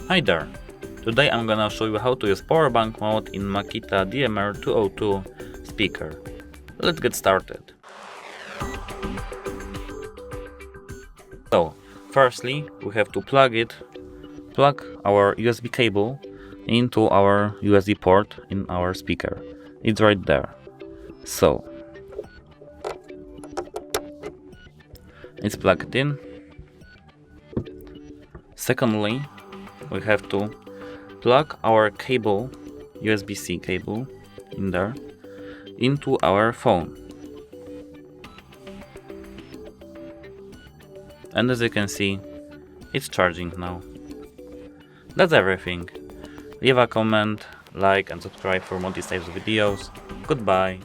Hi there! Today I'm gonna show you how to use Powerbank mode in Makita DMR202 speaker. Let's get started. So, firstly we have to plug our USB cable into our USB port in our speaker. It's right there. So, it's plugged in. Secondly, we have to plug our cable, USB-C cable in there, into our phone. And as you can see, it's charging now. That's everything. Leave a comment, like and subscribe for more these types of videos. Goodbye.